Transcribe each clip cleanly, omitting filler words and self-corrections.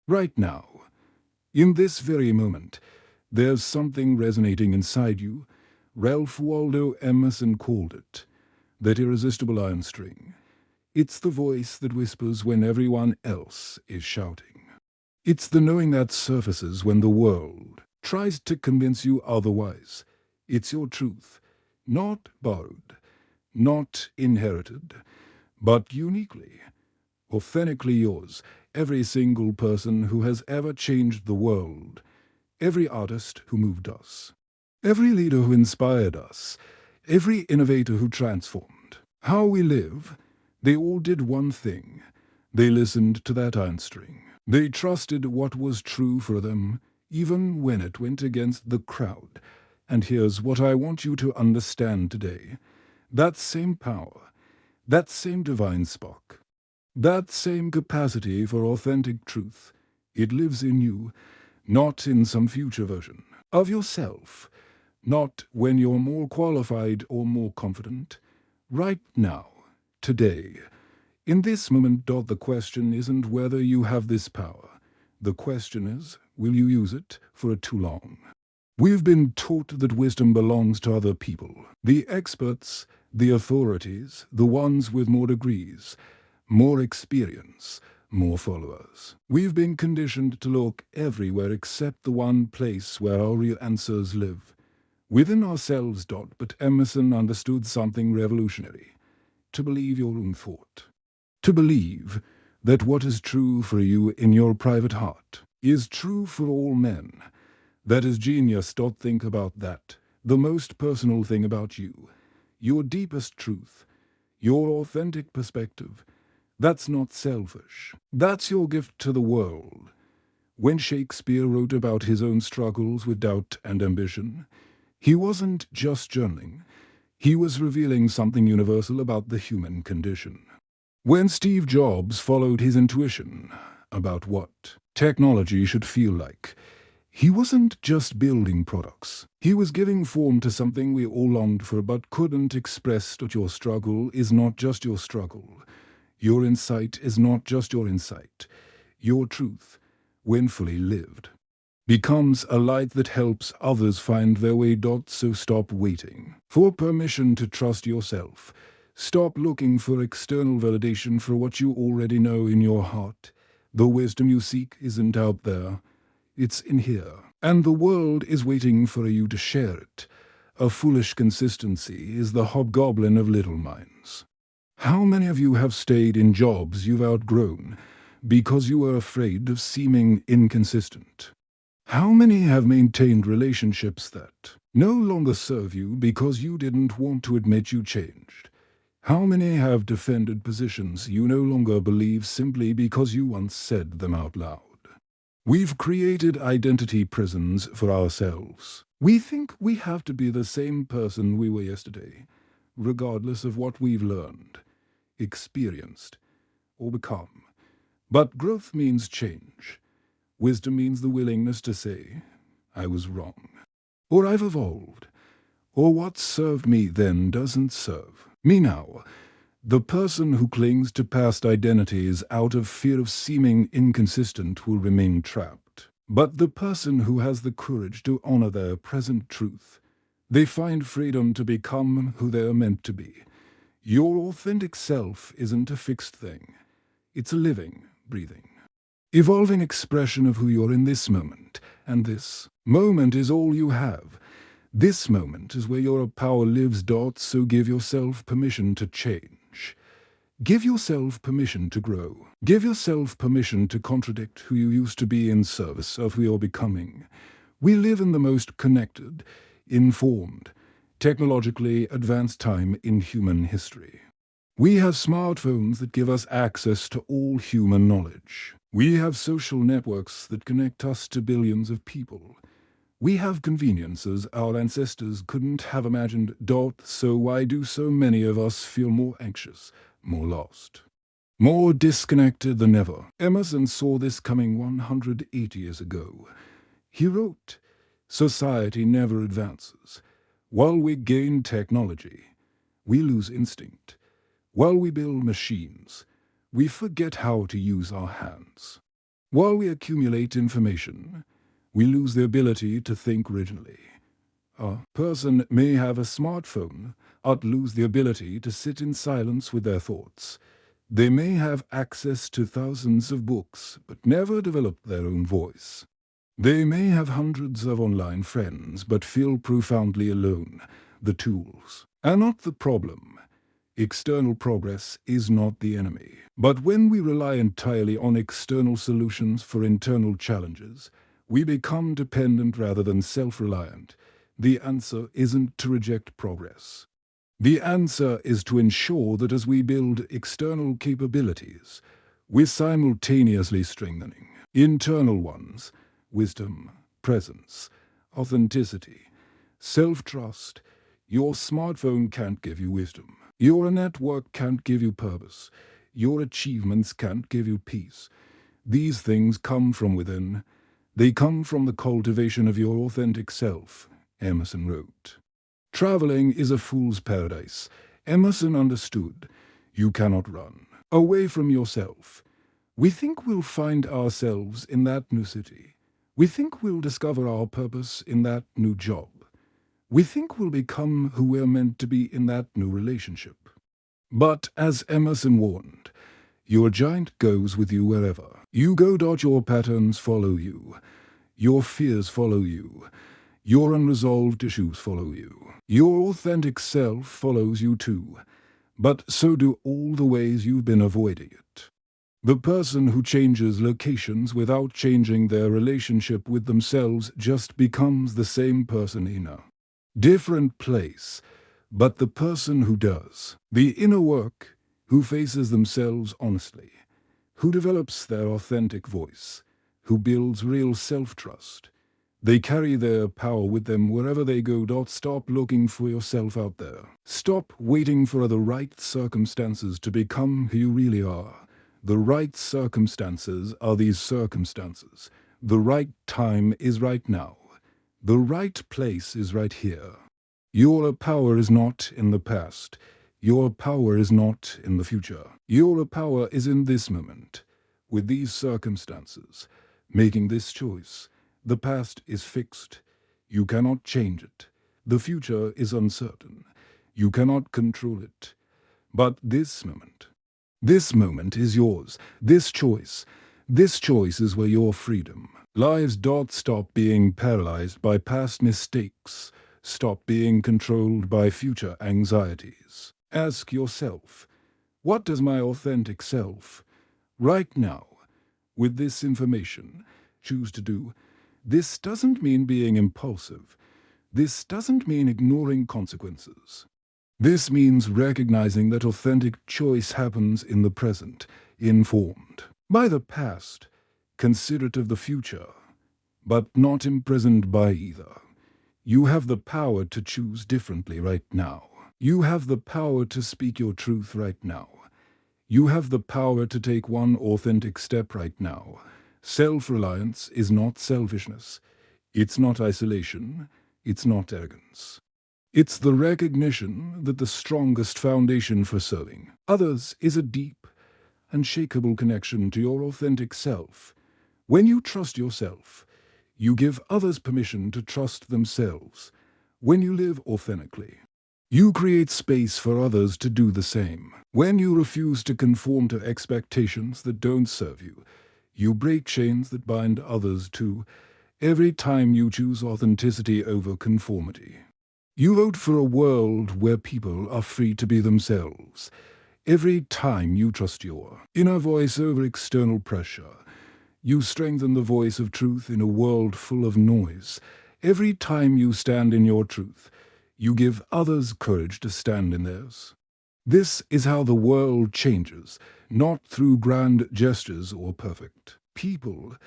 Right now, in this very moment, there's something resonating inside you. Ralph Waldo Emerson called it that irresistible iron string. It's the voice that whispers when everyone else is shouting. It's the knowing that surfaces when the world tries to convince you otherwise. It's your truth, not borrowed, not inherited, but uniquely, authentically yours. Every single person who has ever changed the world, every artist who moved us, every leader who inspired us, every innovator who transformed how we live, they all did one thing. They listened to that iron string. They trusted what was true for them, even when it went against the crowd. And here's what I want you to understand today. That same power, that same divine spark, that same capacity for authentic truth, it lives in you, not in some future version of yourself, not when you're more qualified or more confident. Right now, today, in this moment, the question isn't whether you have this power. The question is, will you use it for too long? We've been taught that wisdom belongs to other people, the experts, the authorities, the ones with more degrees, more experience, more followers. We've been conditioned to look everywhere except the one place where our real answers live. Within ourselves. But Emerson understood something revolutionary. To believe your own thought. To believe that what is true for you in your private heart is true for all men. That is genius. Think about that. The most personal thing about you, your deepest truth, your authentic perspective. That's not selfish. That's your gift to the world. When Shakespeare wrote about his own struggles with doubt and ambition, he wasn't just journaling. He was revealing something universal about the human condition. When Steve Jobs followed his intuition about what technology should feel like, he wasn't just building products. He was giving form to something we all longed for but couldn't express. Your struggle is not just your struggle. Your insight is not just your insight. Your truth, when fully lived, becomes a light that helps others find their way. So stop waiting for permission to trust yourself. Stop looking for external validation for what you already know in your heart. The wisdom you seek isn't out there. It's in here. And the world is waiting for you to share it. A foolish consistency is the hobgoblin of little minds. How many of you have stayed in jobs you've outgrown because you were afraid of seeming inconsistent? How many have maintained relationships that no longer serve you because you didn't want to admit you changed? How many have defended positions you no longer believe simply because you once said them out loud? We've created identity prisons for ourselves. We think we have to be the same person we were yesterday, regardless of what we've learned, experienced, or become. But growth means change. Wisdom means the willingness to say, I was wrong, or I've evolved, or what served me then doesn't serve me now. The person who clings to past identities out of fear of seeming inconsistent will remain trapped. But the person who has the courage to honor their present truth, they find freedom to become who they are meant to be. Your authentic self isn't a fixed thing. It's a living, breathing, evolving expression of who you're in this moment. And this moment is all you have. This moment is where your power lives. So give yourself permission to change. Give yourself permission to grow. Give yourself permission to contradict who you used to be in service of who you're becoming. We live in the most connected, informed, technologically advanced time in human history. We have smartphones that give us access to all human knowledge. We have social networks that connect us to billions of people. We have conveniences our ancestors couldn't have imagined. So why do so many of us feel more anxious, more lost, more disconnected than ever? Emerson saw this coming 180 years ago. He wrote, "Society never advances. While we gain technology, we lose instinct. While we build machines, we forget how to use our hands." While we accumulate information, we lose the ability to think originally. A person may have a smartphone, but lose the ability to sit in silence with their thoughts. They may have access to thousands of books, but never develop their own voice. They may have hundreds of online friends, but feel profoundly alone. The tools are not the problem. External progress is not the enemy. But when we rely entirely on external solutions for internal challenges, we become dependent rather than self-reliant. The answer isn't to reject progress. The answer is to ensure that as we build external capabilities, we're simultaneously strengthening internal ones: wisdom, presence, authenticity, self-trust. Your smartphone can't give you wisdom. Your network can't give you purpose. Your achievements can't give you peace. These things come from within. They come from the cultivation of your authentic self, Emerson wrote. Traveling is a fool's paradise. Emerson understood. You cannot run away from yourself. We think we'll find ourselves in that new city. We think we'll discover our purpose in that new job. We think we'll become who we're meant to be in that new relationship. But as Emerson warned, your giant goes with you wherever you go. Your patterns follow you. Your fears follow you. Your unresolved issues follow you. Your authentic self follows you too. But so do all the ways you've been avoiding it. The person who changes locations without changing their relationship with themselves just becomes the same person in a different place. But the person who does the inner work, who faces themselves honestly, who develops their authentic voice, who builds real self-trust, they carry their power with them wherever they go. Stop looking for yourself out there. Stop waiting for the right circumstances to become who you really are. The right circumstances are these circumstances. The right time is right now. The right place is right here. Your power is not in the past. Your power is not in the future. Your power is in this moment, with these circumstances, making this choice. The past is fixed. You cannot change it. The future is uncertain. You cannot control it. But this moment is yours. This choice is where your freedom lies. Stop being paralyzed by past mistakes. Stop being controlled by future anxieties. Ask yourself, what does my authentic self, right now, with this information, choose to do? This doesn't mean being impulsive. This doesn't mean ignoring consequences. This means recognizing that authentic choice happens in the present, informed by the past, considerate of the future, but not imprisoned by either. You have the power to choose differently right now. You have the power to speak your truth right now. You have the power to take one authentic step right now. Self-reliance is not selfishness. It's not isolation. It's not arrogance. It's the recognition that the strongest foundation for serving others is a deep, unshakable connection to your authentic self. When you trust yourself, you give others permission to trust themselves. When you live authentically, you create space for others to do the same. When you refuse to conform to expectations that don't serve you, you break chains that bind others too. Every time you choose authenticity over conformity, you vote for a world where people are free to be themselves. Every time you trust your inner voice over external pressure, you strengthen the voice of truth in a world full of noise. Every time you stand in your truth, you give others courage to stand in theirs. This is how the world changes, not through grand gestures or perfect people,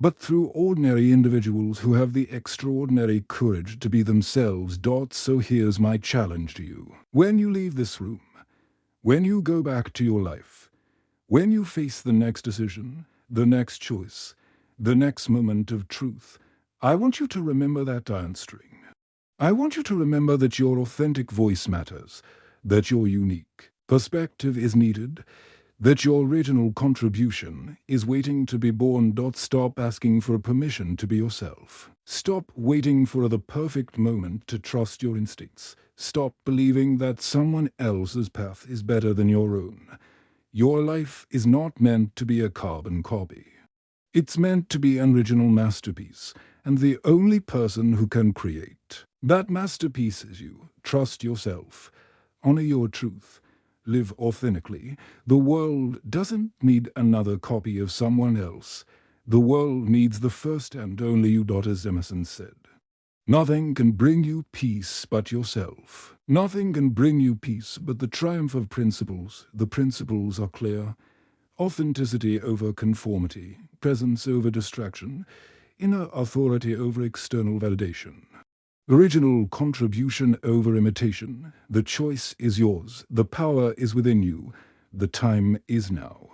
but through ordinary individuals who have the extraordinary courage to be themselves. So here's my challenge to you. When you leave this room, when you go back to your life, when you face the next decision, the next choice, the next moment of truth, I want you to remember that iron string. I want you to remember that your authentic voice matters, that you're unique. Perspective is needed. that your original contribution is waiting to be born. Stop asking for permission to be yourself. Stop waiting for the perfect moment to trust your instincts. Stop believing that someone else's path is better than your own. Your life is not meant to be a carbon copy. It's meant to be an original masterpiece, and the only person who can create that masterpiece is you. Trust yourself. Honor your truth. Live authentically. The world doesn't need another copy of someone else. The world needs the first and only you. As Emerson said, nothing can bring you peace but yourself. Nothing can bring you peace but the triumph of principles. The principles are clear. Authenticity over conformity, presence over distraction, inner authority over external validation. Original contribution over imitation. The choice is yours. The power is within you. The time is now.